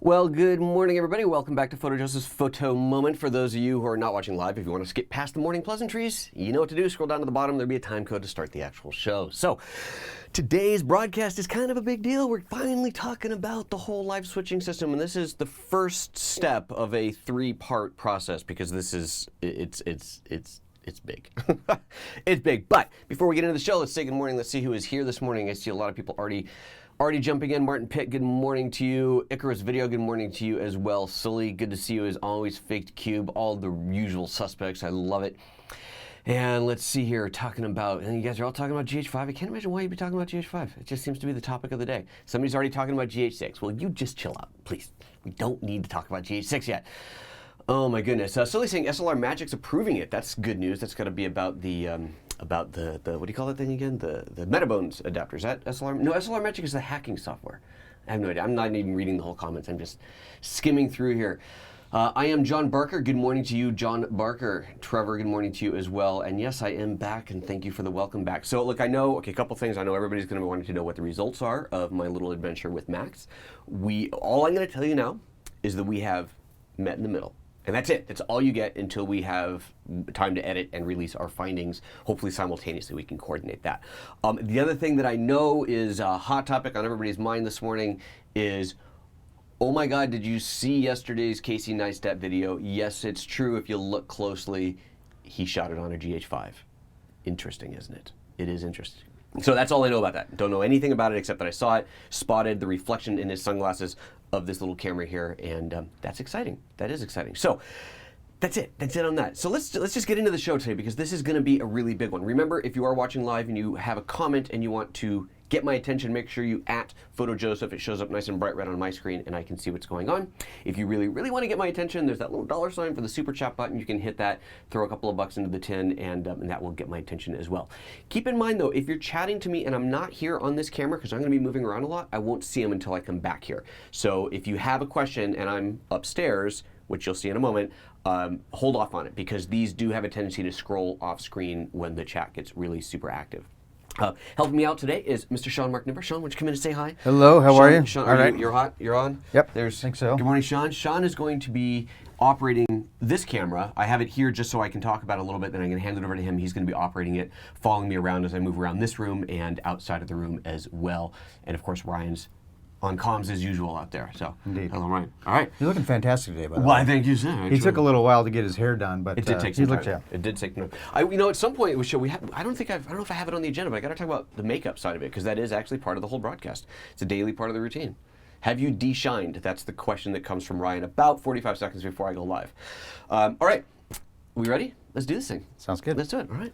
Well, good morning, everybody. Welcome back to PhotoJoseph's Photo Moment. For those of you who are not watching live, if you want to skip past the morning pleasantries, you know what to do. Scroll down to the bottom. There'll be a time code to start the actual show. So today's broadcast is kind of a big deal. We're finally talking about the whole live switching system, and this is the first step of a three-part process because this is it's big. It's big. But before we get into the show, let's say good morning. Let's see who is here this morning. I see a lot of people already jumping in. Martin Pitt, good morning to you. Icarus Video, good morning to you as well. Sully, good to see you as always. Faked Cube, all the usual suspects. I love it. And let's see here, talking about, and you guys are all talking about GH5. I can't imagine why you'd be talking about GH5. It just seems to be the topic of the day. Somebody's already talking about GH6. Well, you just chill out, please. We don't need to talk about GH6 yet. Oh my goodness. Sully's saying SLR Magic's approving it. That's good news. That's got to be about the what do you call that thing again? The Metabones adapter. Is that SLR? No, SLR Magic is the hacking software. I have no idea. I'm not even reading the whole comments. I'm just skimming through here. I am John Barker. Good morning to you, John Barker. Trevor, good morning to you as well. And yes, I am back, and thank you for the welcome back. So look, I know, okay, a couple things. I know everybody's going to be wanting to know what the results are of my little adventure with Max. All I'm going to tell you now is that we have met in the middle. And that's it. That's all you get until we have time to edit and release our findings. Hopefully simultaneously we can coordinate that. The other thing that I know is a hot topic on everybody's mind this morning is, oh my God, did you see yesterday's Casey Neistat video? Yes, it's true. If you look closely, he shot it on a GH5. Interesting, isn't it? It is interesting. So that's all I know about that. Don't know anything about it except that I saw it, spotted the reflection in his sunglasses of this little camera here, and that's exciting. That is exciting. So that's it. That's it on that. So let's just get into the show today because this is going to be a really big one. Remember, if you are watching live and you have a comment and you want to get my attention, make sure you @PhotoJoseph. It shows up nice and bright red on my screen and I can see what's going on. If you really, really want to get my attention, there's that little $ for the super chat button. You can hit that, throw a couple of bucks into the tin, and that will get my attention as well. Keep in mind though, if you're chatting to me and I'm not here on this camera because I'm going to be moving around a lot, I won't see them until I come back here. So if you have a question and I'm upstairs, which you'll see in a moment, hold off on it because these do have a tendency to scroll off screen when the chat gets really super active. Helping me out today is Mr. Sean Mark Nimber. Sean, why don't you come in and say hi? Hello, how are you? Sean, all right. You're hot? You're on? Yep, I think so. Good morning, Sean. Sean is going to be operating this camera. I have it here just so I can talk about it a little bit, then I'm going to hand it over to him. He's going to be operating it, following me around as I move around this room and outside of the room as well. And of course, Ryan's on comms as usual out there. So, indeed. Hello, Ryan. All right. You're looking fantastic today, by the way. Well, I thank you, sir. He took a little while to get his hair done, but it did take some time. yeah. It did take. You know, at some point it was show. I don't know if I have it on the agenda, but I got to talk about the makeup side of it because that is actually part of the whole broadcast. It's a daily part of the routine. Have you de-shined? That's the question that comes from Ryan about 45 seconds before I go live. All right, we ready? Let's do this thing. Sounds good. Let's do it. All right.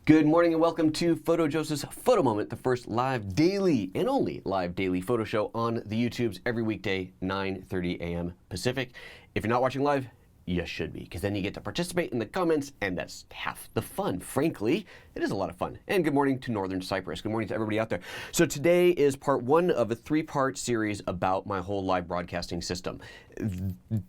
Good morning and welcome to PhotoJoseph's Photo Moment, the first live daily and only live daily photo show on the YouTubes every weekday, 9:30 a.m. Pacific. If you're not watching live, you should be, because then you get to participate in the comments, and that's half the fun. Frankly, it is a lot of fun. And good morning to Northern Cyprus. Good morning to everybody out there. So today is part one of a three-part series about my whole live broadcasting system.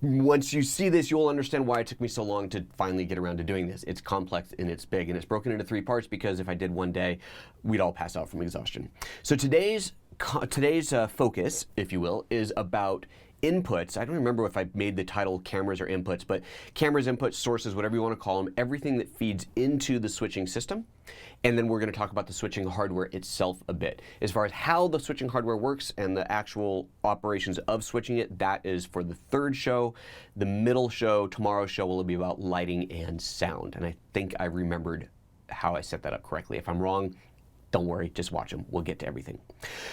Once you see this, you'll understand why it took me so long to finally get around to doing this. It's complex and it's big, and it's broken into three parts because if I did one day, we'd all pass out from exhaustion. So today's focus, if you will, is about inputs. I don't remember if I made the title cameras or inputs, but cameras, inputs, sources, whatever you want to call them, everything that feeds into the switching system. And then we're going to talk about the switching hardware itself a bit. As far as how the switching hardware works and the actual operations of switching it, that is for the third show. The middle show, tomorrow's show, will be about lighting and sound. And I think I remembered how I set that up correctly. If I'm wrong, don't worry, just watch them. We'll get to everything.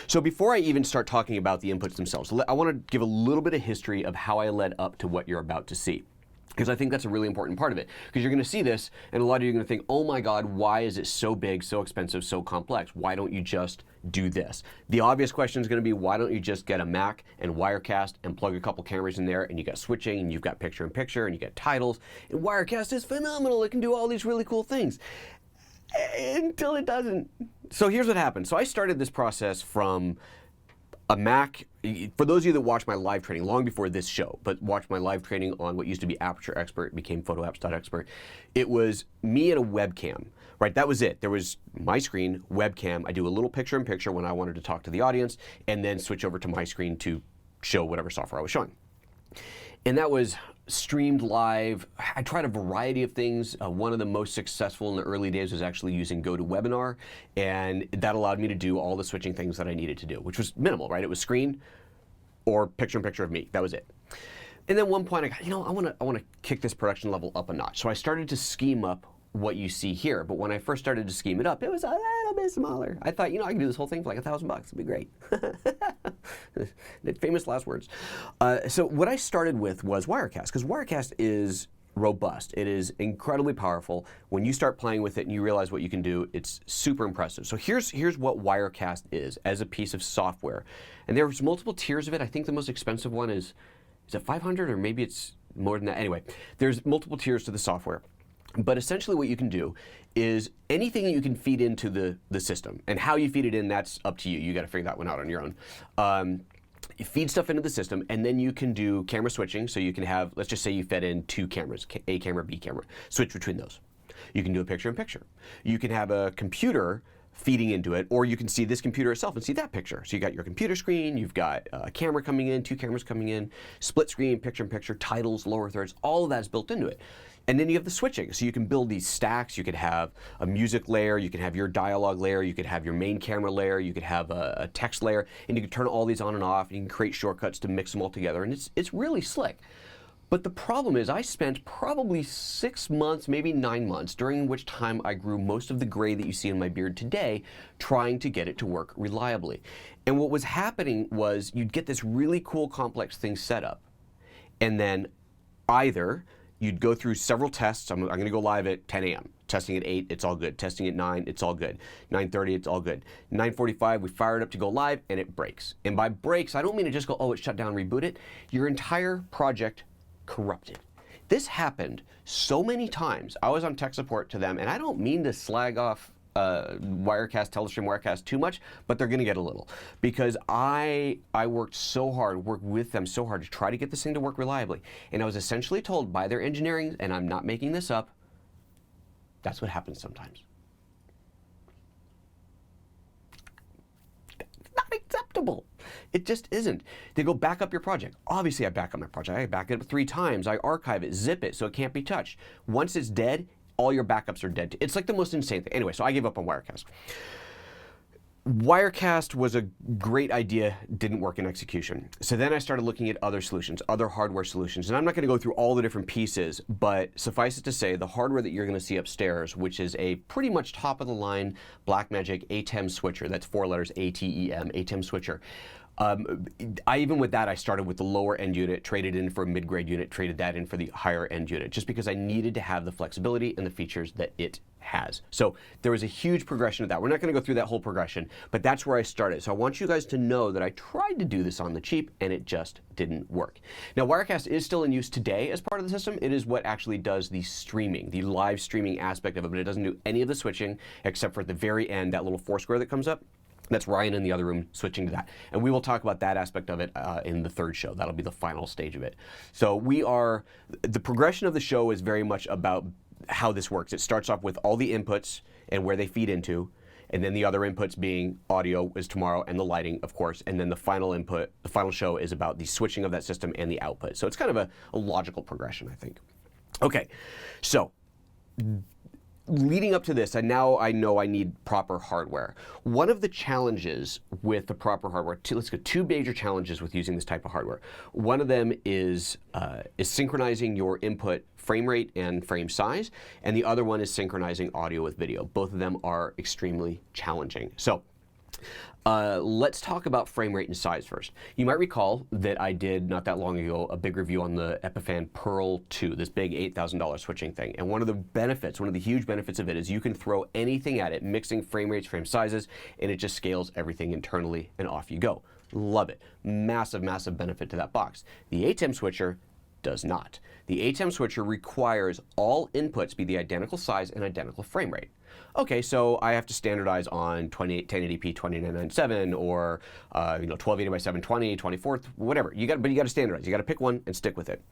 So before I even start talking about the inputs themselves, I want to give a little bit of history of how I led up to what you're about to see, because I think that's a really important part of it. Because you're going to see this, and a lot of you are going to think, oh my God, why is it so big, so expensive, so complex? Why don't you just do this? The obvious question is going to be, why don't you just get a Mac and Wirecast and plug a couple cameras in there, and you got switching, and you've got picture-in-picture, and you got titles, and Wirecast is phenomenal. It can do all these really cool things. Until it doesn't. So here's what happened. So I started this process from a Mac. For those of you that watched my live training long before this show, but watched my live training on what used to be Aperture Expert, became PhotoApps.expert, it was me and a webcam, right? That was it. There was my screen, webcam. I do a little picture-in-picture when I wanted to talk to the audience, and then switch over to my screen to show whatever software I was showing. And that was streamed live. I tried a variety of things. One of the most successful in the early days was actually using GoToWebinar, and that allowed me to do all the switching things that I needed to do, which was minimal, right? It was screen or picture-in-picture of me. That was it. And then one point I got, I want to kick this production level up a notch. So I started to scheme up what you see here. But when I first started to scheme it up, it was a little bit smaller. I thought, I can do this whole thing for like $1,000. It'd be great. Famous last words. So what I started with was Wirecast, because Wirecast is robust. It is incredibly powerful. When you start playing with it and you realize what you can do, it's super impressive. So here's what Wirecast is as a piece of software. And there's multiple tiers of it. I think the most expensive one is it 500 or maybe it's more than that? Anyway, there's multiple tiers to the software. But essentially what you can do is anything that you can feed into the system, and how you feed it in, that's up to you. You got to figure that one out on your own. You feed stuff into the system, and then you can do camera switching. So you can have, let's just say you fed in 2 cameras, A camera, B camera, switch between those. You can do a picture-in-picture. You can have a computer feeding into it, or you can see this computer itself and see that picture. So you got your computer screen, you've got a camera coming in, 2 cameras coming in, split screen, picture-in-picture, titles, lower thirds, all of that is built into it. And then you have the switching. So you can build these stacks. You could have a music layer, you could have your dialogue layer, you could have your main camera layer, you could have a text layer, and you can turn all these on and off, and you can create shortcuts to mix them all together, and it's really slick. But the problem is I spent probably 6 months, maybe 9 months, during which time I grew most of the gray that you see in my beard today, trying to get it to work reliably. And what was happening was you'd get this really cool complex thing set up, and then either you'd go through several tests. I'm going to go live at 10 a.m. Testing at 8, it's all good. Testing at 9, it's all good. 9:30, it's all good. 9:45, we fire it up to go live, and it breaks. And by breaks, I don't mean to just go, oh, it shut down, reboot it. Your entire project corrupted. This happened so many times. I was on tech support to them, and I don't mean to slag off Wirecast, Telestream Wirecast too much, but they're going to get a little, because I worked with them so hard to try to get this thing to work reliably, and I was essentially told by their engineering, and I'm not making this up, that's what happens sometimes. It's not acceptable. It just isn't. They go back up your project. Obviously I back up my project. I back it up 3 times. I archive it, zip it so it can't be touched. Once it's dead, all your backups are dead. It's like the most insane thing. Anyway, so I gave up on Wirecast. Wirecast was a great idea, didn't work in execution. So then I started looking at other solutions, other hardware solutions. And I'm not going to go through all the different pieces, but suffice it to say, the hardware that you're going to see upstairs, which is a pretty much top-of-the-line Blackmagic ATEM switcher, that's 4 letters, ATEM, ATEM switcher. Even with that, I started with the lower end unit, traded in for a mid-grade unit, traded that in for the higher end unit, just because I needed to have the flexibility and the features that it has. So there was a huge progression of that. We're not going to go through that whole progression, but that's where I started. So I want you guys to know that I tried to do this on the cheap, and it just didn't work. Now, Wirecast is still in use today as part of the system. It is what actually does the streaming, the live streaming aspect of it, but it doesn't do any of the switching except for at the very end, that little 4 square that comes up. That's Ryan in the other room switching to that. And we will talk about that aspect of it in the 3rd show. That'll be the final stage of it. So the progression of the show is very much about how this works. It starts off with all the inputs and where they feed into, and then the other inputs being audio is tomorrow, and the lighting, of course, and then the final input, the final show is about the switching of that system and the output. So it's kind of a logical progression, I think. Okay, so leading up to this, and now I know I need proper hardware. One of the challenges with the proper hardware, let's go 2 major challenges with using this type of hardware. One of them is synchronizing your input frame rate and frame size, and the other one is synchronizing audio with video. Both of them are extremely challenging. So let's talk about frame rate and size first. You might recall that I did, not that long ago, a big review on the Epiphan Pearl 2, this big $8,000 switching thing. And one of the huge benefits of it is you can throw anything at it, mixing frame rates, frame sizes, and it just scales everything internally, and off you go. Love it. Massive, massive benefit to that box. The ATEM switcher does not. The ATEM switcher requires all inputs be the identical size and identical frame rate. Okay, so I have to standardize on 1080p 2997 or 1280 by 720, 24, whatever. But you got to standardize. You got to pick one and stick with it.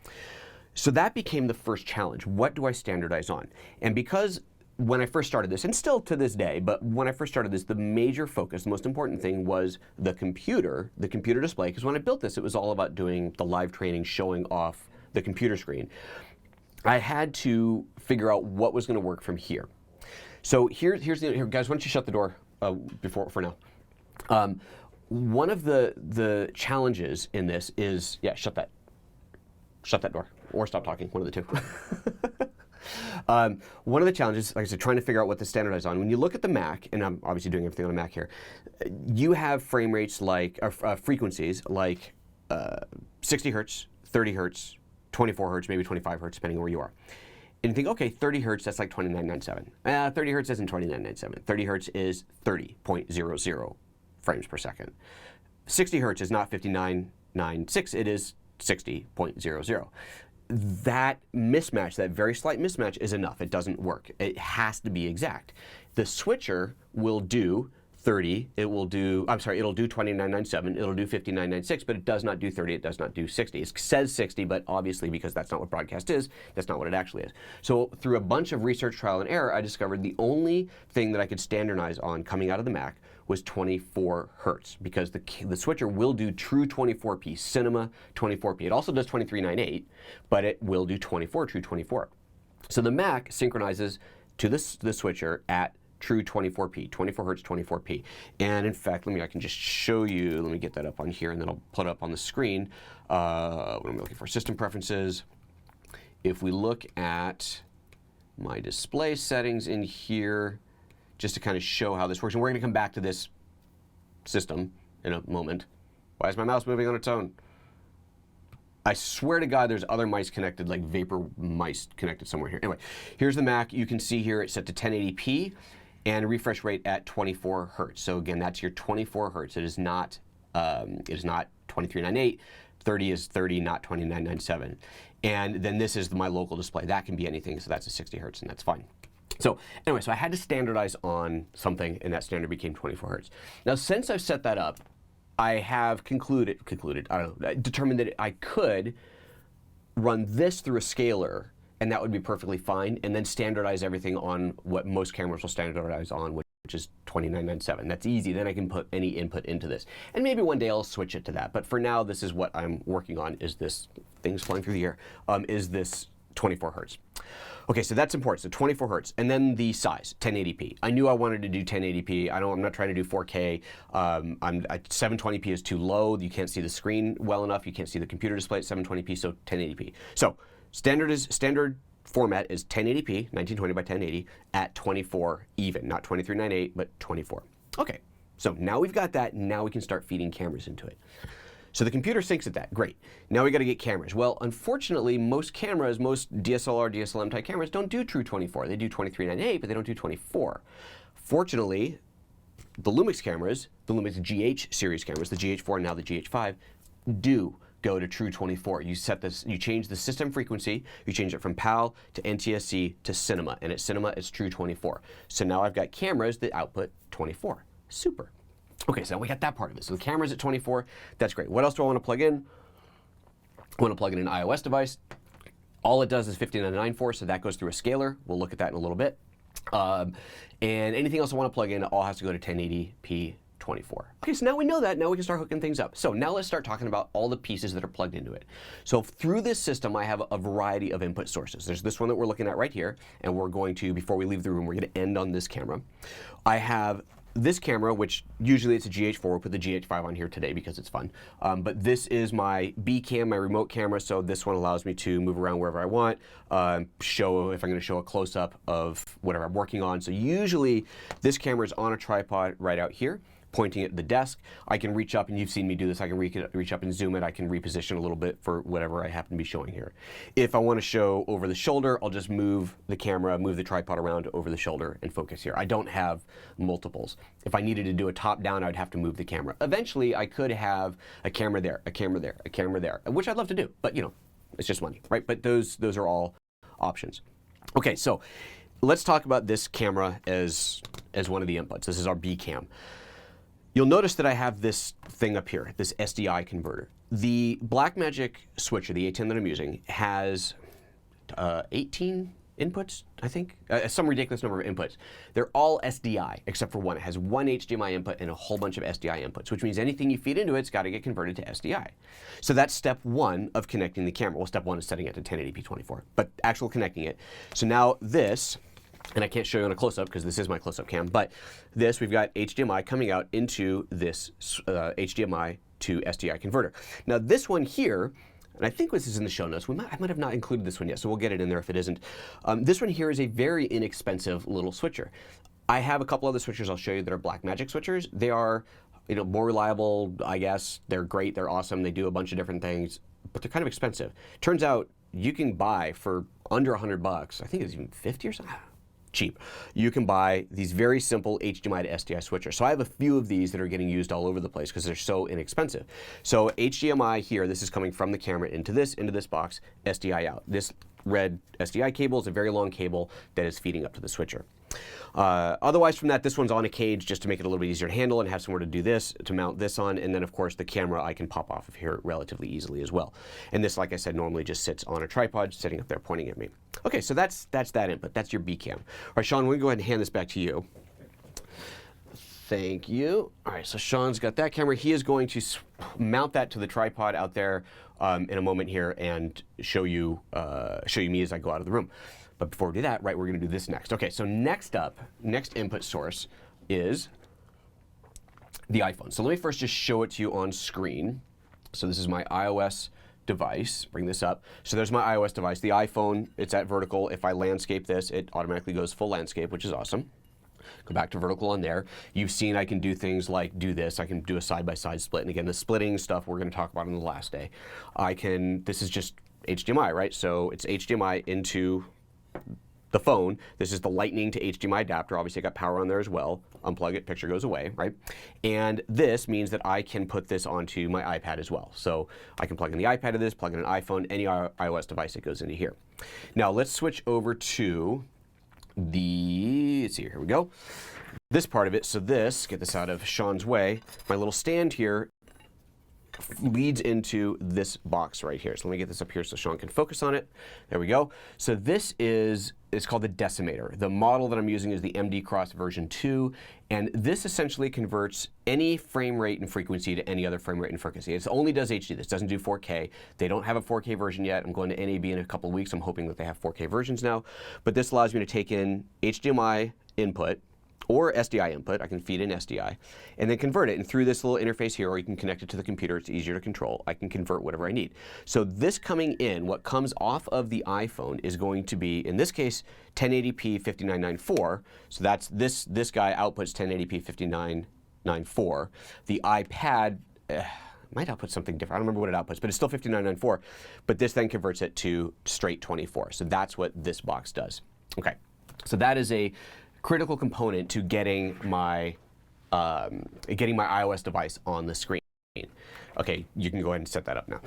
So that became the first challenge. What do I standardize on? And because when I first started this, and still to this day, but when I first started this, the major focus, the most important thing was the computer display, because when I built this, it was all about doing the live training, showing off the computer screen. I had to figure out what was going to work from here. So here, guys, why don't you shut the door for now. One of the challenges in this is, yeah, shut that door, or stop talking, one of the two. One of the challenges, like I said, trying to figure out what to standardize on. When you look at the Mac, and I'm obviously doing everything on a Mac here, you have frame rates like, frequencies like 60 hertz, 30 hertz, 24 hertz, maybe 25 hertz, depending on where you are. And you think, okay, 30 hertz, that's like 2997. 30 hertz isn't 2997. 30 hertz is 30.00 frames per second. 60 hertz is not 5996, it is 60.00. That mismatch, that very slight mismatch, is enough. It doesn't work. It has to be exact. The switcher will do 30, it'll do 2997, it'll do 5996, but it does not do 30, it does not do 60. It says 60, but obviously, because that's not what broadcast is, that's not what it actually is. So through a bunch of research, trial and error, I discovered the only thing that I could standardize on coming out of the Mac was 24 hertz, because the switcher will do true 24p, cinema 24p. It also does 2398, but it will do 24, true 24. So the Mac synchronizes to the switcher at true 24p, 24 hertz, 24p. And in fact, I can just show you, let me get that up on here, and then I'll put it up on the screen. What am I looking for? System preferences. If we look at my display settings in here, just to kind of show how this works, and we're going to come back to this system in a moment. Why is my mouse moving on its own? I swear to God, there's other mice connected, like vapor mice connected somewhere here. Anyway, here's the Mac. You can see here it's set to 1080p and refresh rate at 24 hertz. So again, that's your 24 hertz. It is not 2398. 30 is 30, not 2997. And then this is my local display. That can be anything, so that's a 60 hertz, and that's fine. So anyway, so I had to standardize on something, and that standard became 24 hertz. Now, since I've set that up, I have determined that I could run this through a scaler, and that would be perfectly fine, and then standardize everything on what most cameras will standardize on, which is 2997. That's easy. Then I can put any input into this. And maybe one day I'll switch it to that. But for now, this is what I'm working on, is this, things flying through the air, is this 24 hertz. Okay, so that's important, so 24 hertz. And then the size, 1080p. I knew I wanted to do 1080p. I'm not trying to do 4K. 720p is too low. You can't see the screen well enough. You can't see the computer display at 720p, so 1080p. So standard format is 1080p, 1920 by 1080, at 24 even, not 2398, but 24. Okay, so now we've got that, now we can start feeding cameras into it. So the computer syncs at that, great. Now we got to get cameras. Well, unfortunately, most cameras, most DSLR, DSLM type cameras don't do true 24. They do 2398, but they don't do 24. Fortunately, the Lumix cameras, the Lumix GH series cameras, the GH4 and now the GH5, do go to true 24. You set this, you change the system frequency, you change it from PAL to NTSC to cinema, and at cinema it's true 24. So now I've got cameras that output 24. Super. Okay, so we got that part of it. So the camera's at 24, that's great. What else do I want to plug in? I want to plug in an iOS device. All it does is 5994, so that goes through a scaler. We'll look at that in a little bit. And anything else I want to plug in, it all has to go to 1080p 24. Okay, so now we know that, now we can start hooking things up. So now let's start talking about all the pieces that are plugged into it. So through this system, I have a variety of input sources. There's this one that we're looking at right here, and we're going to, before we leave the room, we're going to end on this camera. I have this camera, which usually it's a GH4, we'll put the GH5 on here today because it's fun. But this is my B cam, my remote camera, so this one allows me to move around wherever I want, show if I'm going to show a close-up of whatever I'm working on. So usually this camera is on a tripod right out here, pointing at the desk. I can reach up, and you've seen me do this, I can reach up and zoom it. I can reposition a little bit for whatever I happen to be showing here. If I want to show over the shoulder, I'll just move the camera, move the tripod around over the shoulder and focus here. I don't have multiples. If I needed to do a top-down, I'd have to move the camera. Eventually, I could have a camera there, a camera there, a camera there, which I'd love to do, but you know, it's just money, right? But those are all options. Okay, so let's talk about this camera as one of the inputs. This is our B cam. You'll notice that I have this thing up here, this SDI converter. The Blackmagic switcher, the ATEM that I'm using, has 18 inputs, I think. Some ridiculous number of inputs. They're all SDI, except for one. It has one HDMI input and a whole bunch of SDI inputs, which means anything you feed into it's got to get converted to SDI. So that's step one of connecting the camera. Well, step one is setting it to 1080p 24, but actual connecting it. So now this, and I can't show you on a close-up because this is my close-up cam, but this, we've got HDMI coming out into this HDMI to SDI converter. Now this one here, and I think this is in the show notes, I might have not included this one yet, so we'll get it in there if it isn't. This one here is a very inexpensive little switcher. I have a couple other switchers I'll show you that are Blackmagic switchers. They are, you know, more reliable, I guess. They're great, they're awesome, they do a bunch of different things, but they're kind of expensive. Turns out you can buy for under $100, I think it's even 50 or something. Cheap. You can buy these very simple HDMI to SDI switchers. So I have a few of these that are getting used all over the place because they're so inexpensive. So HDMI here, this is coming from the camera into this box, SDI out. This red SDI cable is a very long cable that is feeding up to the switcher. Otherwise from that, this one's on a cage just to make it a little bit easier to handle and have somewhere to do this, to mount this on, and then of course the camera I can pop off of here relatively easily as well. And this, like I said, normally just sits on a tripod sitting up there pointing at me. Okay, so that's that input. That's your B cam. All right, Sean, we're gonna go ahead and hand this back to you. Thank you. All right, so Sean's got that camera. He is going to mount that to the tripod out there in a moment here and show you me as I go out of the room. But before we do that, right, we're going to do this next. Okay, so next up, next input source is the iPhone. So let me first just show it to you on screen. So this is my iOS device. Bring this up. So there's my iOS device. The iPhone, it's at vertical. If I landscape this, it automatically goes full landscape, which is awesome. Go back to vertical on there. You've seen I can do things like do this. I can do a side-by-side split. And again, the splitting stuff we're going to talk about on the last day. This is just HDMI, right? So it's HDMI into the phone. This is the lightning to HDMI adapter. Obviously I got power on there as well. Unplug it, picture goes away, right? And this means that I can put this onto my iPad as well. So I can plug in the iPad to this, plug in an iPhone, any iOS device that goes into here. Now let's switch over to let's see, here we go. This part of it, so this, get this out of Sean's way, my little stand here leads into this box right here. So let me get this up here so Sean can focus on it. There we go. So this is, it's called the DECIMATOR. The model that I'm using is the MD Cross version 2, and this essentially converts any frame rate and frequency to any other frame rate and frequency. It only does HD. This doesn't do 4K. They don't have a 4K version yet. I'm going to NAB in a couple of weeks. I'm hoping that they have 4K versions now. But this allows me to take in HDMI input or SDI input, I can feed in SDI, and then convert it. And through this little interface here, or you can connect it to the computer, it's easier to control, I can convert whatever I need. So this coming in, what comes off of the iPhone is going to be, in this case, 1080p 5994. So that's this guy outputs 1080p 5994. The iPad might output something different. I don't remember what it outputs, but it's still 5994. But this then converts it to straight 24. So that's what this box does. Okay, so that is a critical component to getting my iOS device on the screen. Okay, you can go ahead and set that up now.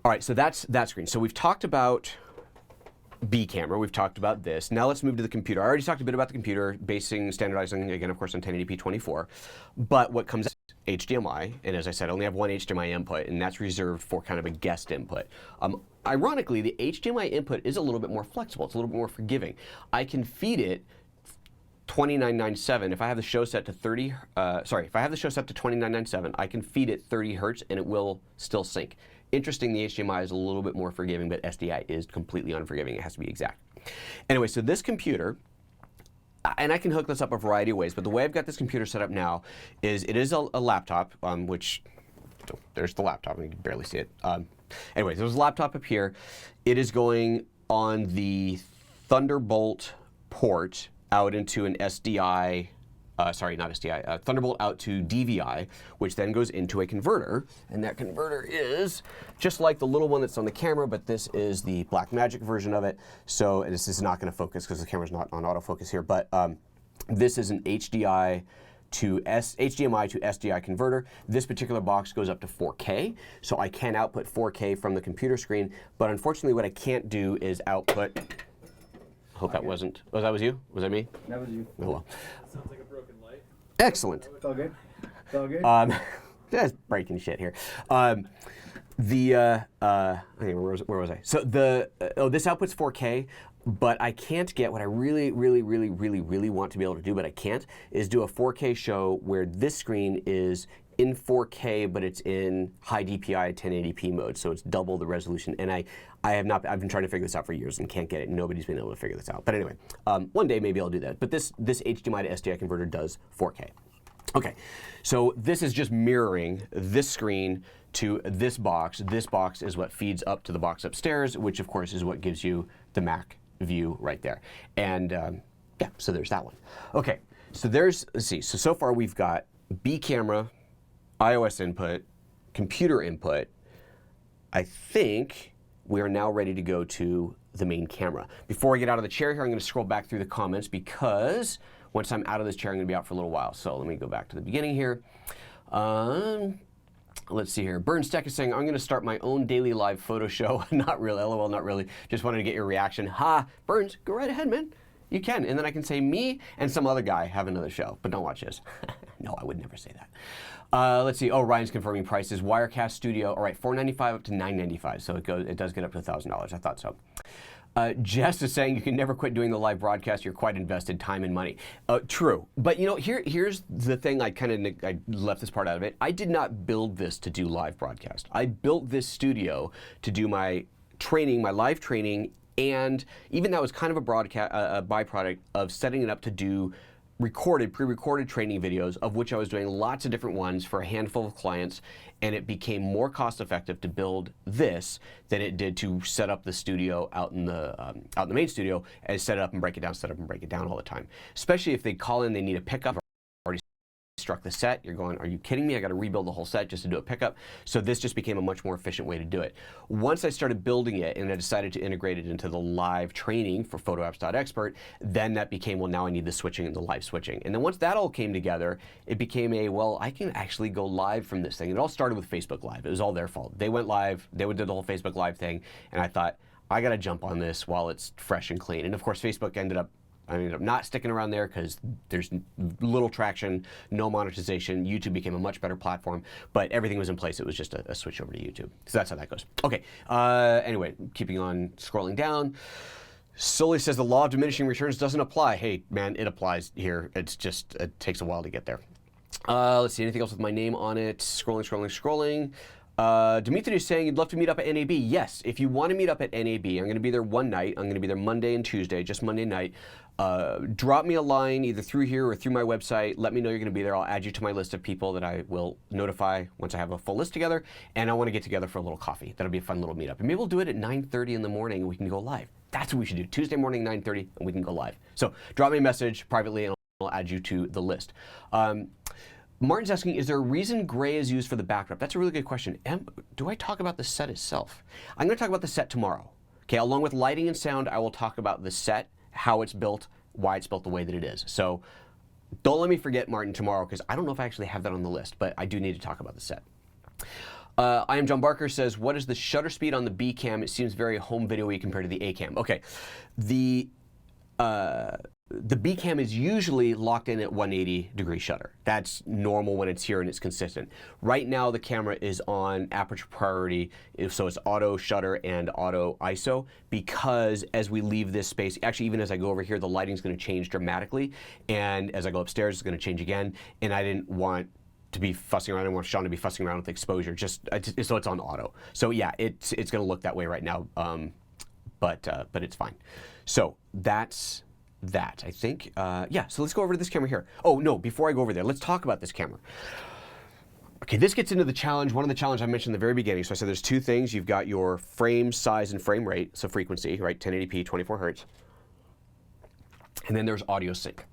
All right, so that's that screen. So we've talked about B camera, we've talked about this. Now let's move to the computer. I already talked a bit about the computer, standardizing, again, of course, on 1080p 24. But what comes HDMI, and as I said, I only have one HDMI input, and that's reserved for kind of a guest input. Ironically, the HDMI input is a little bit more flexible. It's a little bit more forgiving. I can feed it 2997. If I have the show set to if I have the show set to 2997, I can feed it 30 hertz and it will still sync. Interesting, the HDMI is a little bit more forgiving, but SDI is completely unforgiving. It has to be exact. Anyway, so this computer, and I can hook this up a variety of ways, but the way I've got this computer set up now is it is a laptop, which, there's the laptop, you can barely see it. Anyway, there's a laptop up here. It is going on the Thunderbolt port out into an SDI, Thunderbolt out to DVI, which then goes into a converter. And that converter is just like the little one that's on the camera, but this is the Blackmagic version of it. So this is not going to focus because the camera's not on autofocus here, but this is an HDMI to SDI converter. This particular box goes up to 4K, so I can output 4K from the computer screen, but unfortunately what I can't do is output. Hope that wasn't. Oh, that was you? Was that me? That was you. Oh well. Sounds like a broken light. Excellent. It's all good. It's all good. Just breaking shit here. Where was I? So this outputs 4K. But I can't get what I really want to be able to do, but I can't, is do a 4K show where this screen is in 4K, but it's in high DPI 1080p mode, so it's double the resolution. And I've been trying to figure this out for years and can't get it. Nobody's been able to figure this out. But anyway, one day maybe I'll do that. But this HDMI to SDI converter does 4K. Okay, so this is just mirroring this screen to this box. This box is what feeds up to the box upstairs, which of course is what gives you the Mac view right there. And yeah, so there's that one. Okay, so let's see, so far we've got B camera, iOS input, computer input. I think we are now ready to go to the main camera. Before I get out of the chair here, I'm going to scroll back through the comments because once I'm out of this chair, I'm going to be out for a little while. So let me go back to the beginning here. Let's see here. Burns Tech is saying, I'm going to start my own daily live photo show. Not really, LOL, not really. Just wanted to get your reaction. Ha, Burns, go right ahead, man. You can. And then I can say me and some other guy have another show. But don't watch this. No, I would never say that. Let's see. Oh, Ryan's confirming prices. Wirecast Studio. All right, $495 up to $995. So it does get up to $1,000. I thought so. Jess is saying you can never quit doing the live broadcast. You're quite invested time and money. True, but you know, here's the thing. I left this part out of it. I did not build this to do live broadcast. I built this studio to do my training, my live training, and even that was kind of a byproduct of setting it up to do pre-recorded training videos, of which I was doing lots of different ones for a handful of clients, and it became more cost-effective to build this than it did to set up the studio out in the main studio and set it up and break it down, set up and break it down all the time. Especially if they call in, they need a pickup. Already struck the set, you're going, are you kidding me? I got to rebuild the whole set just to do a pickup. So this just became a much more efficient way to do it. Once I started building it and I decided to integrate it into the live training for PhotoApps.expert, then that became, well, now I need the switching and the live switching. And then once that all came together, it became well, I can actually go live from this thing. It all started with Facebook Live. It was all their fault. They went live, they did the whole Facebook Live thing, and I thought, I got to jump on this while it's fresh and clean. And of course, Facebook ended up not sticking around there because there's little traction, no monetization. YouTube became a much better platform, but everything was in place. It was just a switch over to YouTube. So that's how that goes. Okay, anyway, keeping on scrolling down. Sully says the law of diminishing returns doesn't apply. Hey, man, it applies here. It's just, it takes a while to get there. Let's see, anything else with my name on it? Scrolling. Dimitri is saying you'd love to meet up at NAB. Yes, if you want to meet up at NAB, I'm going to be there one night. I'm going to be there Monday and Tuesday, just Monday night. Drop me a line either through here or through my website. Let me know you're going to be there. I'll add you to my list of people that I will notify once I have a full list together. And I want to get together for a little coffee. That'll be a fun little meetup. And maybe we'll do it at 9:30 in the morning and we can go live. That's what we should do. Tuesday morning, 9:30, and we can go live. So drop me a message privately and I'll add you to the list. Martin's asking, is there a reason gray is used for the backdrop? That's a really good question. Do I talk about the set itself? I'm going to talk about the set tomorrow. Okay, along with lighting and sound, I will talk about the set, how it's built, why it's built the way that it is. So don't let me forget, Martin, tomorrow, because I don't know if I actually have that on the list, but I do need to talk about the set. I am John Barker says, what is the shutter speed on the B cam? It seems very home video-y compared to the A cam. Okay, the B cam is usually locked in at 180-degree shutter. That's normal when it's here and it's consistent. Right now the camera is on aperture priority, so it's auto shutter and auto ISO, because as we leave this space, actually even as I go over here, the lighting's going to change dramatically, and as I go upstairs, it's going to change again, and I didn't want to be fussing around. I didn't want Sean to be fussing around with exposure, so it's on auto. So yeah, it's going to look that way right now, but it's fine. So that's that, I think. Yeah, so let's go over to this camera here. Oh, no, before I go over there, let's talk about this camera. Okay, this gets into the challenge, one of the challenges I mentioned in the very beginning. So I said there's two things. You've got your frame size and frame rate, so frequency, right, 1080p, 24 hertz. And then there's audio sync.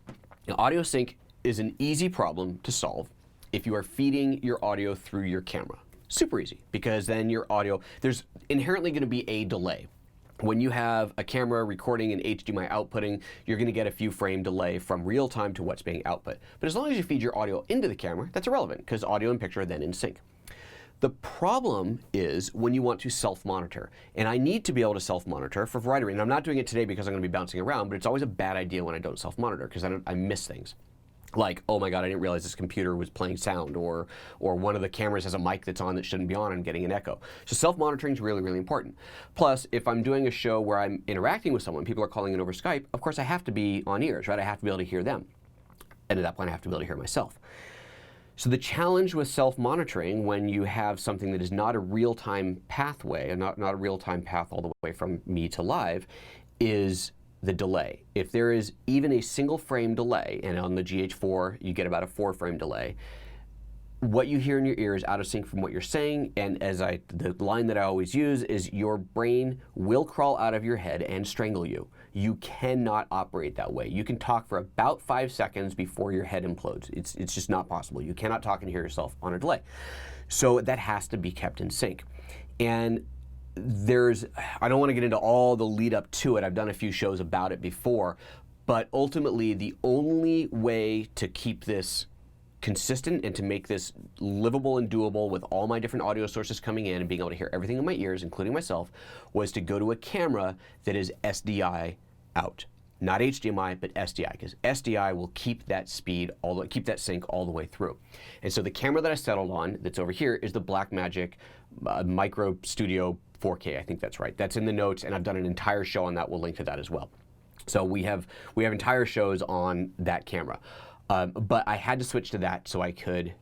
Now, audio sync is an easy problem to solve if you are feeding your audio through your camera. Super easy, because then your audio, there's inherently going to be a delay. When you have a camera recording and HDMI outputting, you're going to get a few frame delay from real time to what's being output. But as long as you feed your audio into the camera, that's irrelevant, because audio and picture are then in sync. The problem is when you want to self-monitor. And I need to be able to self-monitor for a variety of reasons. I'm not doing it today because I'm going to be bouncing around, but it's always a bad idea when I don't self-monitor, because I miss things. Like, oh my God, I didn't realize this computer was playing sound, or one of the cameras has a mic that's on that shouldn't be on and getting an echo. So self-monitoring is really, really important. Plus, if I'm doing a show where I'm interacting with someone, people are calling in over Skype, of course I have to be on ears, right? I have to be able to hear them. And at that point I have to be able to hear myself. So the challenge with self-monitoring when you have something that is not a real-time pathway, and not a real-time path all the way from me to live, is the delay. If there is even a single frame delay, and on the GH4 you get about a 4-frame delay, what you hear in your ear is out of sync from what you're saying, and the line that I always use is your brain will crawl out of your head and strangle you. You cannot operate that way. You can talk for about 5 seconds before your head implodes. It's just not possible. You cannot talk and hear yourself on a delay. So that has to be kept in sync. And I don't want to get into all the lead up to it. I've done a few shows about it before, but ultimately the only way to keep this consistent and to make this livable and doable with all my different audio sources coming in and being able to hear everything in my ears, including myself, was to go to a camera that is SDI out. Not HDMI, but SDI, because SDI will keep that speed, keep that sync all the way through. And so the camera that I settled on, that's over here, is the Blackmagic Micro Studio 4K. I think that's right. That's in the notes, and I've done an entire show on that. We'll link to that as well. So we have entire shows on that camera. But I had to switch to that so I could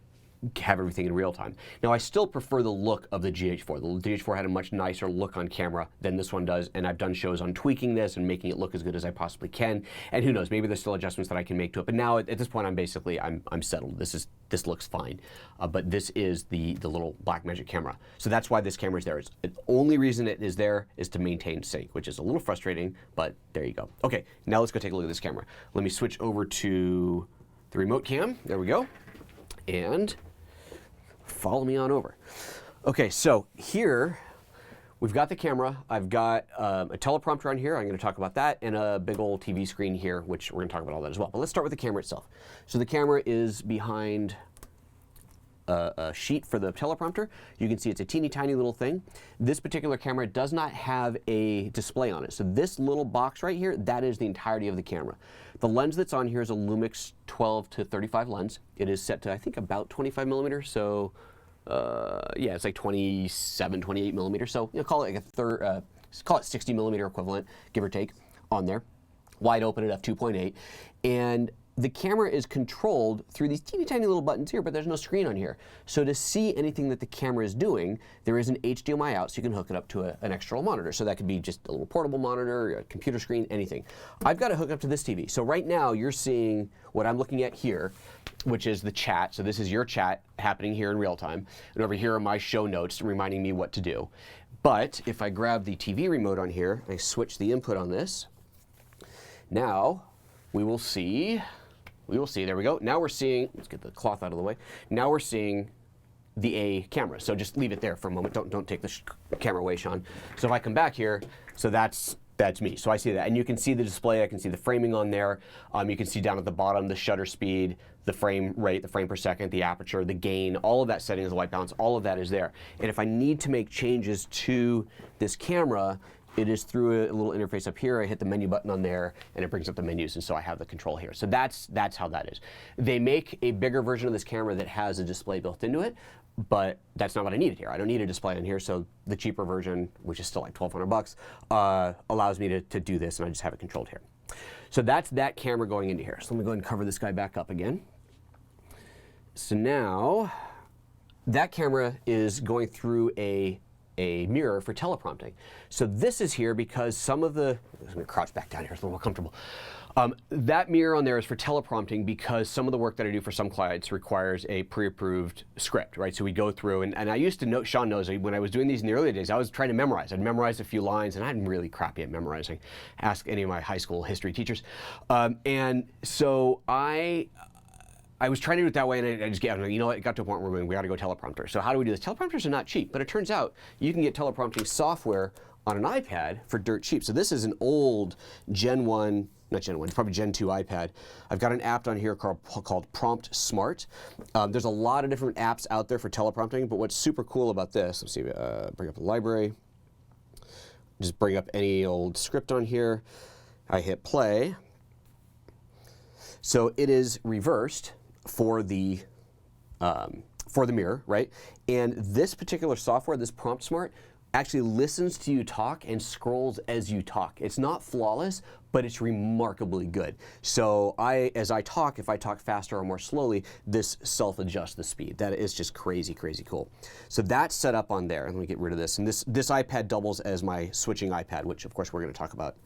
have everything in real time. Now, I still prefer the look of the GH4. The GH4 had a much nicer look on camera than this one does, and I've done shows on tweaking this and making it look as good as I possibly can. And who knows, maybe there's still adjustments that I can make to it. But now, at this point, I'm settled. This looks fine. But this is the little Blackmagic camera. So that's why this camera is there. The only reason it is there is to maintain sync, which is a little frustrating, but there you go. Okay, now let's go take a look at this camera. Let me switch over to the remote cam. There we go. And follow me on over. Okay, so here we've got the camera. I've got a teleprompter on here. I'm going to talk about that, and a big old TV screen here, which we're going to talk about all that as well. But let's start with the camera itself. So the camera is behind a sheet for the teleprompter. You can see it's a teeny tiny little thing. This particular camera does not have a display on it. So this little box right here, that is the entirety of the camera. The lens that's on here is a Lumix 12 to 35 lens. It is set to, I think, about 25 millimeters. So yeah, it's like 27, 28 millimeters. So call it like call it 60 millimeter equivalent, give or take, on there. Wide open at f2.8. And the camera is controlled through these teeny tiny little buttons here, but there's no screen on here. So to see anything that the camera is doing, there is an HDMI out, so you can hook it up to an external monitor. So that could be just a little portable monitor, a computer screen, anything. I've got to hook up to this TV. So right now you're seeing what I'm looking at here, which is the chat. So this is your chat happening here in real time. And over here are my show notes reminding me what to do. But if I grab the TV remote on here, I switch the input on this, now we will see, there we go. Now we're seeing, let's get the cloth out of the way. Now we're seeing the A camera. So just leave it there for a moment. Don't take the camera away, Sean. So if I come back here, so that's me. So I see that. And you can see the display. I can see the framing on there. You can see down at the bottom the shutter speed, the frame rate, the frame per second, the aperture, the gain, all of that settings, the white balance, all of that is there. And if I need to make changes to this camera, it is through a little interface up here. I hit the menu button on there, and it brings up the menus, and so I have the control here. So that's how that is. They make a bigger version of this camera that has a display built into it, but that's not what I needed here. I don't need a display on here, so the cheaper version, which is still like $1,200, allows me to do this, and I just have it controlled here. So that's that camera going into here. So let me go ahead and cover this guy back up again. So now that camera is going through a mirror for teleprompting. So this is here because some of the, I'm going to crouch back down here, it's a little more comfortable. That mirror on there is for teleprompting because some of the work that I do for some clients requires a pre-approved script, right? So we go through, and I used to know, Sean knows, when I was doing these in the early days, I was trying to memorize. I'd memorize a few lines, and I'm really crappy at memorizing. Ask any of my high school history teachers. And so I was trying to do it that way, and I just get, you know what, it got to a point where we got to go teleprompter. So how do we do this? Teleprompters are not cheap, but it turns out you can get teleprompting software on an iPad for dirt cheap. So this is an old Gen 1, not Gen 1, it's probably Gen 2 iPad. I've got an app on here called Prompt Smart. There's a lot of different apps out there for teleprompting, but what's super cool about this, let's see, bring up the library. Just bring up any old script on here. I hit play. So it is reversed for the mirror, right? And this particular software, this Prompt Smart, actually listens to you talk and scrolls as you talk. It's not flawless, but it's remarkably good. So as I talk, if I talk faster or more slowly, this self-adjusts the speed. That is just crazy, crazy cool. So that's set up on there. Let me get rid of this. And this iPad doubles as my switching iPad, which of course we're going to talk about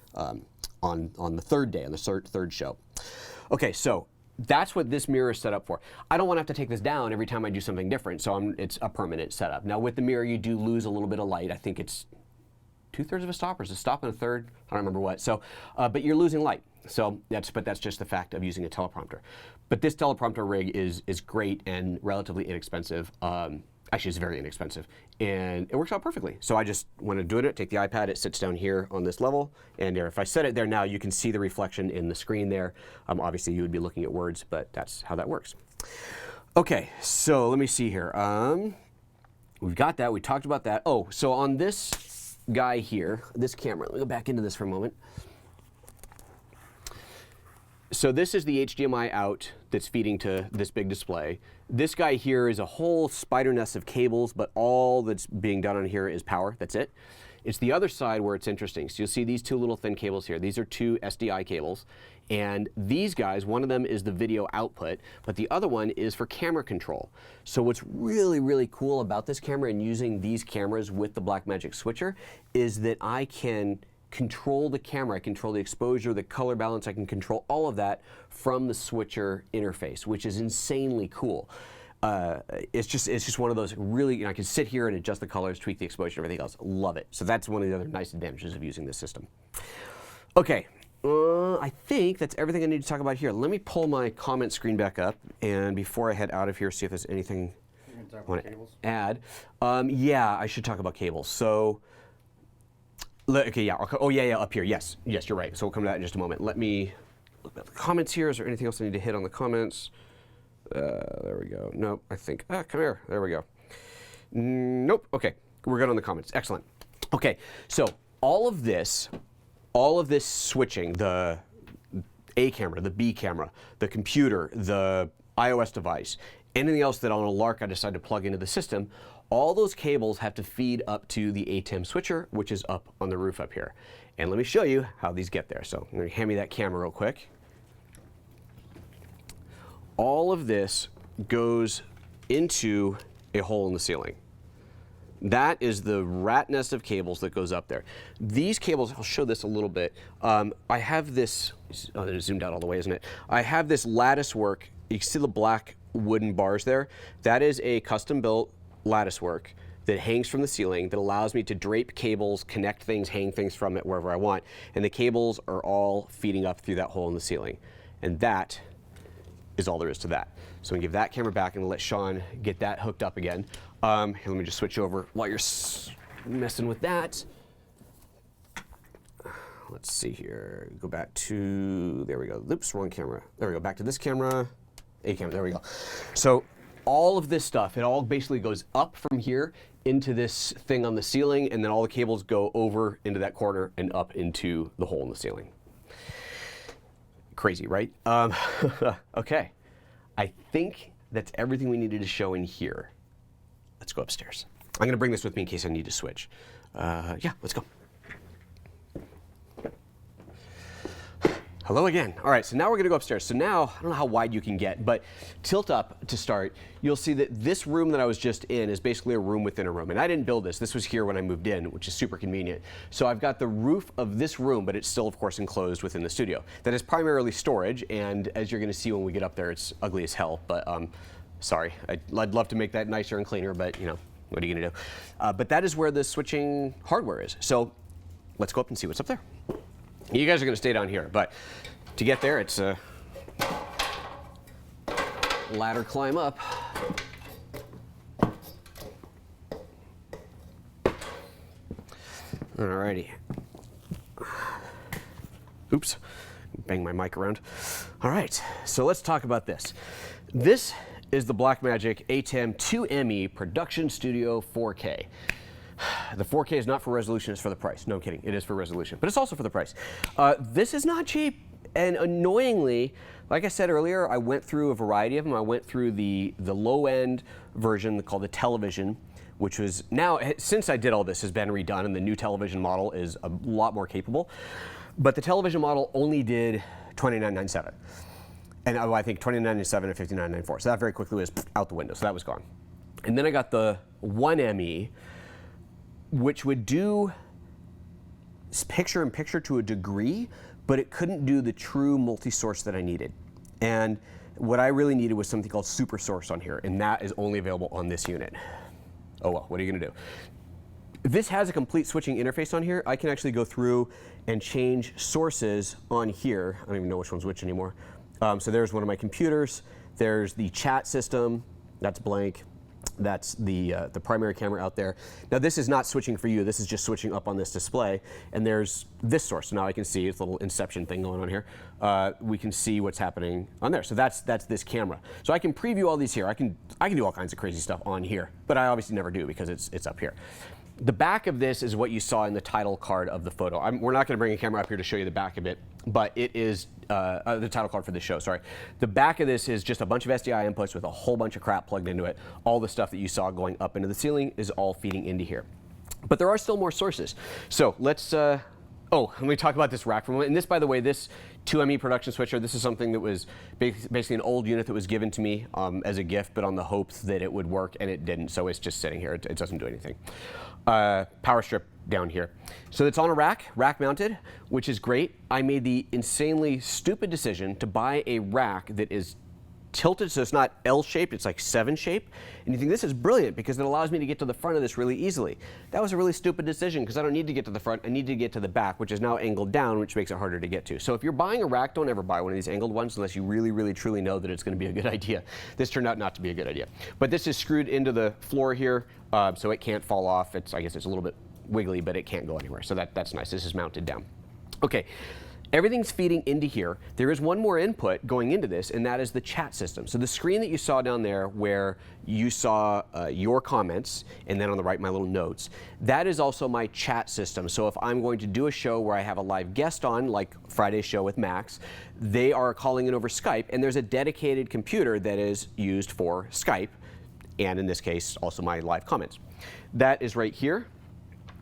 on the third day, on the third show. Okay, so that's what this mirror is set up for. I don't want to have to take this down every time I do something different, so it's a permanent setup. Now with the mirror, you do lose a little bit of light. I think it's 2/3 of a stop, or is a stop and a third? I don't remember what. So, but you're losing light. So that's just the fact of using a teleprompter. But this teleprompter rig is great and relatively inexpensive. Actually, it's very inexpensive, and it works out perfectly. So I just, when I'm doing it, take the iPad, it sits down here on this level, and if I set it there now, you can see the reflection in the screen there. Obviously, you would be looking at words, but that's how that works. Okay, so let me see here. We've got that. We talked about that. Oh, so on this guy here, this camera, let me go back into this for a moment. So this is the HDMI out that's feeding to this big display. This guy here is a whole spider nest of cables, but all that's being done on here is power. That's it. It's the other side where it's interesting. So you'll see these two little thin cables here. These are two SDI cables. And these guys, one of them is the video output, but the other one is for camera control. So what's really, really cool about this camera and using these cameras with the Blackmagic switcher is that I can control the camera, I control the exposure, the color balance, I can control all of that from the switcher interface, which is insanely cool. It's just one of those really, I can sit here and adjust the colors, tweak the exposure, everything else. Love it. So that's one of the other nice advantages of using this system. Okay, I think that's everything I need to talk about here. Let me pull my comment screen back up, and before I head out of here, see if there's anything I want to add. Yeah, I should talk about cables. So, okay, yeah. Oh, yeah, up here. Yes, you're right. So we'll come to that in just a moment. Let me look at the comments here. Is there anything else I need to hit on the comments? There we go. Nope, I think, come here. There we go. Nope, okay. We're good on the comments. Excellent. Okay, so all of this switching, the A camera, the B camera, the computer, the iOS device, anything else that on a lark I decide to plug into the system, all those cables have to feed up to the ATEM switcher, which is up on the roof up here. And let me show you how these get there. So I'm going to hand me that camera real quick. All of this goes into a hole in the ceiling. That is the rat nest of cables that goes up there. These cables, I'll show this a little bit. I have this, oh, it's zoomed out all the way, isn't it? I have this lattice work. You can see the black wooden bars there. That is a custom built lattice work that hangs from the ceiling that allows me to drape cables, connect things, hang things from it wherever I want. And the cables are all feeding up through that hole in the ceiling. And that is all there is to that. So I'm gonna give that camera back and let Sean get that hooked up again. Here, let me just switch over while you're messing with that. Let's see here, go back to, there we go. Oops, wrong camera. There we go, back to this camera, A camera, there we go. So all of this stuff, it all basically goes up from here into this thing on the ceiling, and then all the cables go over into that corner and up into the hole in the ceiling. Crazy, right? Okay, I think that's everything we needed to show in here. Let's go upstairs. I'm gonna bring this with me in case I need to switch. Yeah, let's go. Hello again. All right, so now we're gonna go upstairs. So now, I don't know how wide you can get, but tilt up to start, you'll see that this room that I was just in is basically a room within a room. And I didn't build this. This was here when I moved in, which is super convenient. So I've got the roof of this room, but it's still, of course, enclosed within the studio. That is primarily storage, and as you're gonna see when we get up there, it's ugly as hell, but sorry. I'd love to make that nicer and cleaner, but you know, what are you gonna do? But that is where the switching hardware is. So let's go up and see what's up there. You guys are gonna stay down here, but to get there, it's a ladder climb up. Alrighty. Oops, bang my mic around. All right, so let's talk about this. This is the Blackmagic ATEM 2ME Production Studio 4K. The 4K is not for resolution, it's for the price. No, I'm kidding, it is for resolution, but it's also for the price. This is not cheap. And annoyingly, like I said earlier, I went through a variety of them. I went through the low-end version called the television, which was now, since I did all this, has been redone, and the new television model is a lot more capable. But the television model only did $29.97. And I think $29.97 and $59.94. So that very quickly was out the window, so that was gone. And then I got the 1ME, which would do picture-in-picture to a degree, but it couldn't do the true multi-source that I needed. And what I really needed was something called Super Source on here, and that is only available on this unit. Oh well, what are you gonna do? This has a complete switching interface on here. I can actually go through and change sources on here. I don't even know which one's which anymore. So there's one of my computers. There's the chat system. That's blank. That's the primary camera out there. Now this is not switching for you. This is just switching up on this display. And there's this source. So now I can see it's a little inception thing going on here. We can see what's happening on there. So that's this camera. So I can preview all these here. I can do all kinds of crazy stuff on here, but I obviously never do because it's up here. The back of this is what you saw in the title card of the photo. We're not going to bring a camera up here to show you the back of it, but it is the title card for the show, sorry. The back of this is just a bunch of SDI inputs with a whole bunch of crap plugged into it. All the stuff that you saw going up into the ceiling is all feeding into here. But there are still more sources. So let's, let me talk about this rack for a moment. And this, by the way, this 2ME production switcher, this is something that was basically an old unit that was given to me as a gift, but on the hopes that it would work, and it didn't. So it's just sitting here. It doesn't do anything. Power strip down here. So it's on a rack mounted, which is great. I made the insanely stupid decision to buy a rack that is tilted, so it's not L-shaped, it's like 7-shaped. And you think this is brilliant because it allows me to get to the front of this really easily. That was a really stupid decision because I don't need to get to the front, I need to get to the back, which is now angled down, which makes it harder to get to. So if you're buying a rack, don't ever buy one of these angled ones unless you really, really, truly know that it's going to be a good idea. This turned out not to be a good idea. But this is screwed into the floor here, so it can't fall off. I guess it's a little bit wiggly, but it can't go anywhere. So that's nice. This is mounted down. Okay. Everything's feeding into here. There is one more input going into this, and that is the chat system. So the screen that you saw down there where you saw your comments, and then on the right, my little notes, that is also my chat system. So if I'm going to do a show where I have a live guest on, like Friday's show with Max, they are calling in over Skype, and there's a dedicated computer that is used for Skype, and in this case, also my live comments. That is right here.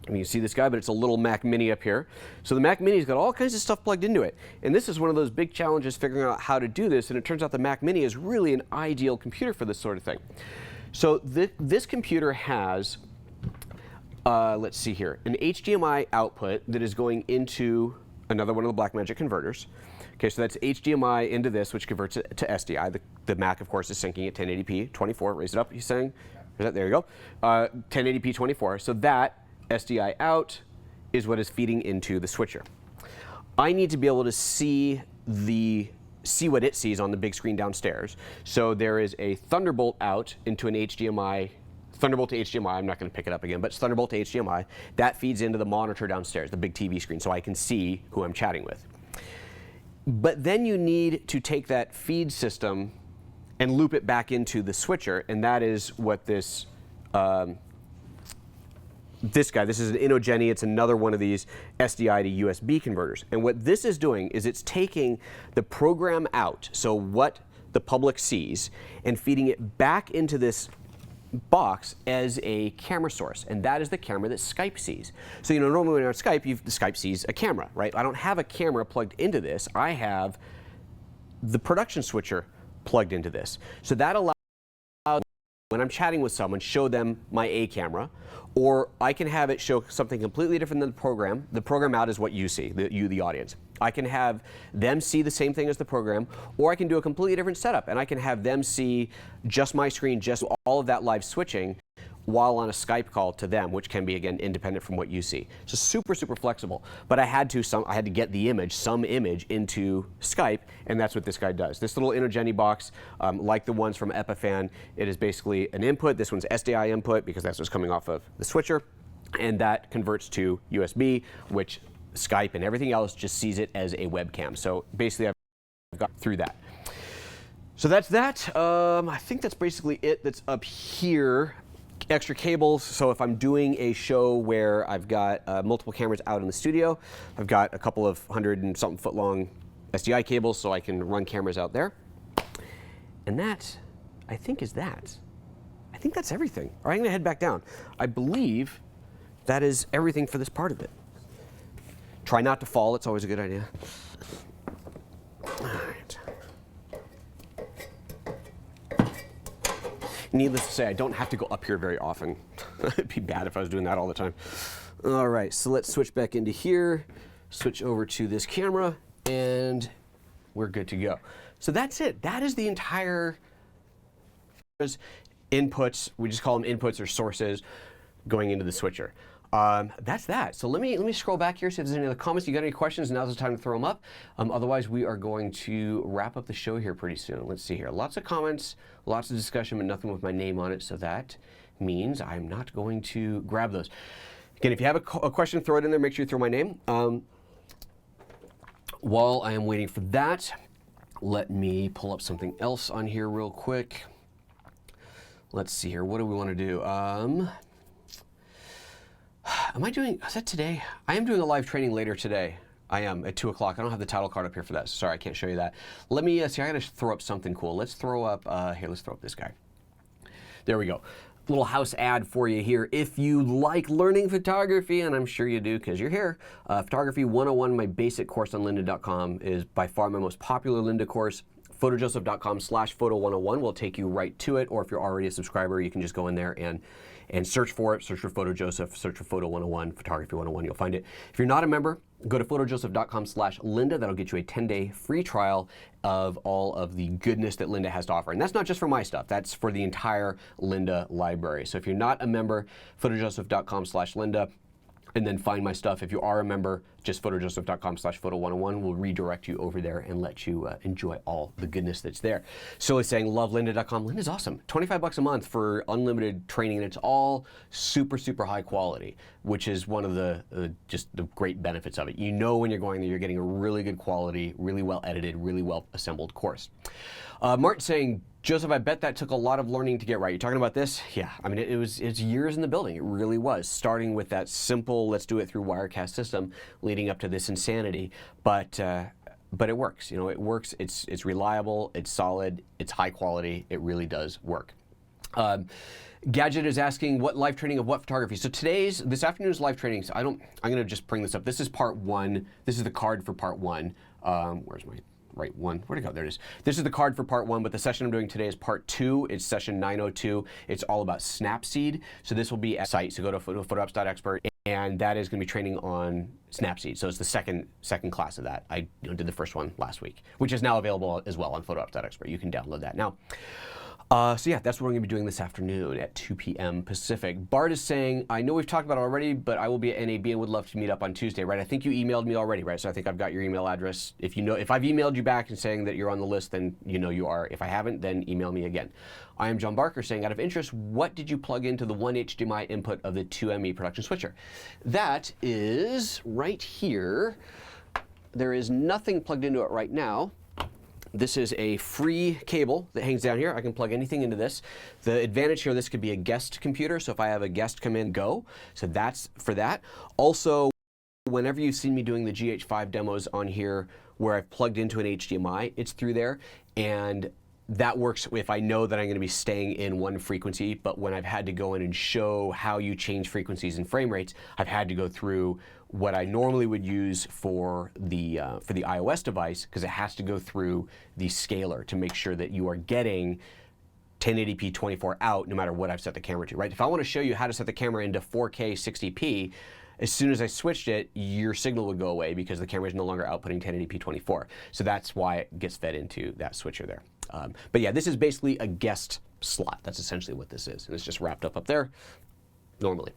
I mean, you see this guy, but it's a little Mac Mini up here. So the Mac Mini's got all kinds of stuff plugged into it. And this is one of those big challenges figuring out how to do this, and it turns out the Mac Mini is really an ideal computer for this sort of thing. So this computer has, let's see here, an HDMI output that is going into another one of the Blackmagic converters. Okay, so that's HDMI into this, which converts it to SDI. The Mac, of course, is syncing at 1080p 24. Raise it up, he's saying. There you go. 1080p 24. So that SDI out is what is feeding into the switcher. I need to be able to see what it sees on the big screen downstairs. So there is a Thunderbolt out into an HDMI, Thunderbolt to HDMI, I'm not going to pick it up again, but it's Thunderbolt to HDMI. That feeds into the monitor downstairs, the big TV screen, so I can see who I'm chatting with. But then you need to take that feed system and loop it back into the switcher, and that is what this this is an InnoGenny. It's another one of these SDI to USB converters. And what this is doing is it's taking the program out, so what the public sees, and feeding it back into this box as a camera source. And that is the camera that Skype sees. So normally when you're on Skype, Skype sees a camera, right? I don't have a camera plugged into this. I have the production switcher plugged into this. So that allows, when I'm chatting with someone, show them my A camera, or I can have it show something completely different than the program. The program out is what you see, the audience. I can have them see the same thing as the program, or I can do a completely different setup, and I can have them see just my screen, just all of that live switching, while on a Skype call to them, which can be, again, independent from what you see. So super, super flexible. But I had to get the image, some image, into Skype, and that's what this guy does. This little InnoGenny box, like the ones from Epiphan, it is basically an input. This one's SDI input, because that's what's coming off of the switcher, and that converts to USB, which Skype and everything else just sees it as a webcam. So basically, I've got through that. So that's that. I think that's basically it that's up here. Extra cables, so if I'm doing a show where I've got multiple cameras out in the studio, I've got a couple of 100 and something foot long SDI cables so I can run cameras out there. And that, I think, is that. I think that's everything. All right, I'm gonna head back down. I believe that is everything for this part of it. Try not to fall, it's always a good idea. All right. Needless to say, I don't have to go up here very often. It'd be bad if I was doing that all the time. All right, so let's switch back into here, switch over to this camera, and we're good to go. So that's it. That is the entire inputs. We just call them inputs or sources going into the switcher. That's that. So let me scroll back here, see if there's any other comments. You got any questions? Now's the time to throw them up. Otherwise, we are going to wrap up the show here pretty soon. Let's see here. Lots of comments, lots of discussion, but nothing with my name on it. So that means I'm not going to grab those. Again, if you have a question, throw it in there. Make sure you throw my name. While I am waiting for that, let me pull up something else on here real quick. Let's see here. What do we want to do? Am I doing, is that today? I am doing a live training later today. I am at 2 o'clock. I don't have the title card up here for that. Sorry, I can't show you that. Let me see. I gotta throw up something cool. Let's throw up here. Let's throw up this guy. There we go. Little house ad for you here. If you like learning photography, and I'm sure you do because you're here, Photography 101, my basic course on lynda.com is by far my most popular Lynda course. PhotoJoseph.com/photo101 will take you right to it, or if you're already a subscriber, you can just go in there and search for it. Search for PhotoJoseph, search for Photo 101, Photography 101, you'll find it. If you're not a member, go to PhotoJoseph.com/Lynda. That'll get you a 10-day free trial of all of the goodness that Lynda has to offer. And that's not just for my stuff, that's for the entire Lynda library. So if you're not a member, PhotoJoseph.com/Lynda. And then find my stuff. If you are a member, just PhotoJoseph.com/photo101 will redirect you over there and let you enjoy all the goodness that's there. So it's saying love lynda.com. Lynda's awesome. 25 bucks a month for unlimited training, and it's all super, super high quality, which is one of the just the great benefits of it. You know when you're going there, you're getting a really good quality, really well edited, really well assembled course. Martin saying, Joseph, I bet that took a lot of learning to get right. You talking about this? Yeah, I mean, it's years in the building. It really was, starting with that simple, let's do it through Wirecast system, leading up to this insanity. But it works. You know, it works. It's reliable. It's solid. It's high quality. It really does work. Gadget is asking what live training of what photography. So this afternoon's live training. So I'm going to just bring this up. This is part 1. This is the card for part 1. Where's my right one? Where'd it go? There it is. This is the card for part 1, but the session I'm doing today is part 2. It's session 902. It's all about Snapseed. So this will be at site. So go to photoapps.expert, and that is going to be training on Snapseed. So it's the second class of that. I did the first one last week, which is now available as well on photoapps.expert. You can download that now. So yeah, that's what we're going to be doing this afternoon at 2 p.m. Pacific. Bart is saying, I know we've talked about it already, but I will be at NAB and would love to meet up on Tuesday, right? I think you emailed me already, right? So I think I've got your email address. If I've emailed you back and saying that you're on the list, then you know you are. If I haven't, then email me again. I am John Barker saying, out of interest, what did you plug into the one HDMI input of the 2ME production switcher? That is right here. There is nothing plugged into it right now. This is a free cable that hangs down here. I can plug anything into this. The advantage here, this could be a guest computer. So if I have a guest come in, go. So that's for that. Also, whenever you've seen me doing the GH5 demos on here where I've plugged into an HDMI, it's through there. And that works if I know that I'm going to be staying in one frequency. But when I've had to go in and show how you change frequencies and frame rates, I've had to go through what I normally would use for the iOS device, because it has to go through the scaler to make sure that you are getting 1080p 24 out no matter what I've set the camera to, right? If I want to show you how to set the camera into 4K 60p, as soon as I switched it, your signal would go away because the camera is no longer outputting 1080p 24. So that's why it gets fed into that switcher there. But yeah, this is basically a guest slot. That's essentially what this is. And it's just wrapped up there normally.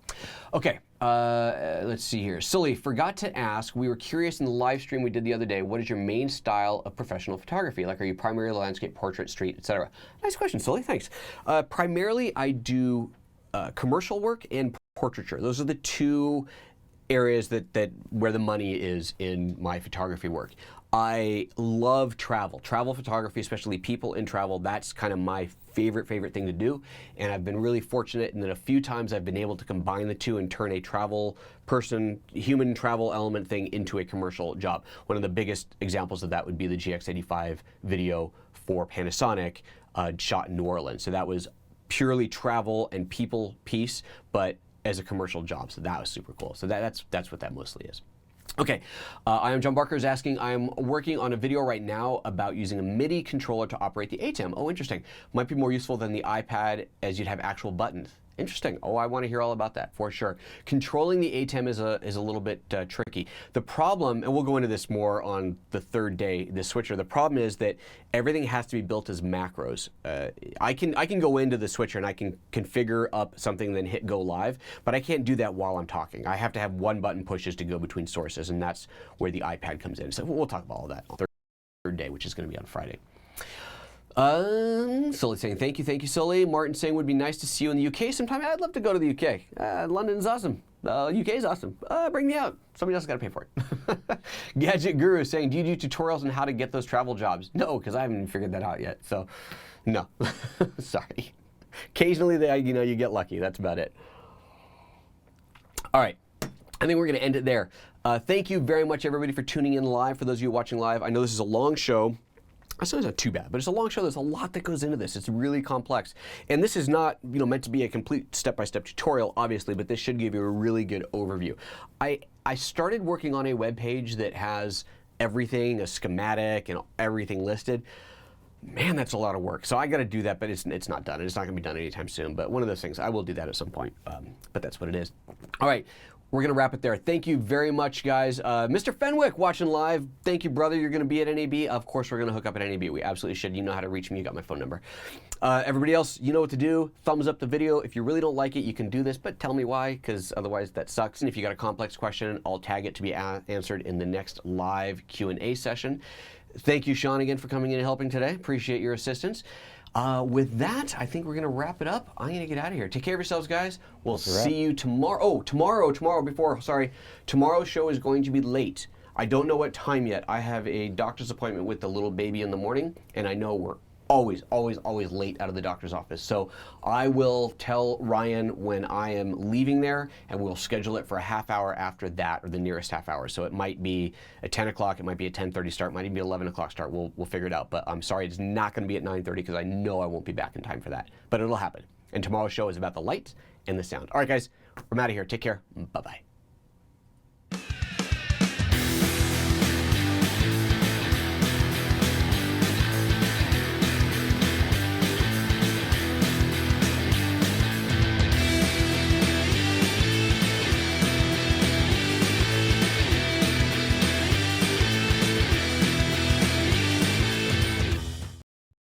Okay, let's see here. Sully, forgot to ask, we were curious in the live stream we did the other day, what is your main style of professional photography? Like, are you primarily landscape, portrait, street, etc.? Nice question, Sully, thanks. Primarily, I do commercial work and portraiture. Those are the two areas that where the money is in my photography work. I love travel photography, especially people in travel. That's kind of my favorite thing to do, and I've been really fortunate in that a few times I've been able to combine the two and turn a human travel element thing into a commercial job. One of the biggest examples of that would be the GX85 video for Panasonic shot in New Orleans. So that was purely travel and people piece, but as a commercial job. So that was super cool. So that's what that mostly is. Okay, I am John Barker is asking, I am working on a video right now about using a MIDI controller to operate the ATEM. Oh, interesting. Might be more useful than the iPad as you'd have actual buttons. Interesting. Oh, I want to hear all about that for sure. Controlling the ATEM is a little bit tricky. The problem, and we'll go into this more on the third day, the switcher. The problem is that everything has to be built as macros. I can go into the switcher and I can configure up something and then hit go live, but I can't do that while I'm talking. I have to have one button pushes to go between sources, and that's where the iPad comes in. So we'll talk about all that on the third day, which is going to be on Friday. Sully saying, thank you, Sully. Martin saying, would be nice to see you in the UK sometime. I'd love to go to the UK. London's awesome. UK's awesome. Bring me out. Somebody else got to pay for it. Gadget Guru saying, do you do tutorials on how to get those travel jobs? No, because I haven't figured that out yet. So, no. Sorry. Occasionally, you get lucky. That's about it. All right. I think we're going to end it there. Thank you very much, everybody, for tuning in live. For those of you watching live, I know this is a long show. It's not too bad, but it's a long show. There's a lot that goes into this. It's really complex. And this is not meant to be a complete step-by-step tutorial, obviously, but this should give you a really good overview. I started working on a web page that has everything, a schematic, and everything listed. Man, that's a lot of work. So I got to do that, but it's not done. It's not going to be done anytime soon. But one of those things, I will do that at some point. But that's what it is. All right. We're going to wrap it there. Thank you very much, guys. Mr. Fenwick watching live. Thank you, brother. You're going to be at NAB. Of course, we're going to hook up at NAB. We absolutely should. You know how to reach me. You got my phone number. Everybody else, you know what to do. Thumbs up the video. If you really don't like it, you can do this, but tell me why, because otherwise that sucks. And if you got a complex question, I'll tag it to be answered in the next live Q&A session. Thank you, Sean, again for coming in and helping today. Appreciate your assistance. With that, I think we're going to wrap it up. I'm going to get out of here. Take care of yourselves, guys. We'll see you tomorrow. Oh, tomorrow's show is going to be late. I don't know what time yet. I have a doctor's appointment with the little baby in the morning, and I know we're always late out of the doctor's office. So I will tell Ryan when I am leaving there, and we'll schedule it for a half hour after that, or the nearest half hour. So it might be at 10 o'clock, it might be at 10:30 start, it might even be 11 o'clock start. We'll figure it out. But I'm sorry, it's not going to be at 9:30 because I know I won't be back in time for that. But it'll happen. And tomorrow's show is about the light and the sound. All right, guys, I'm out of here. Take care. Bye-bye.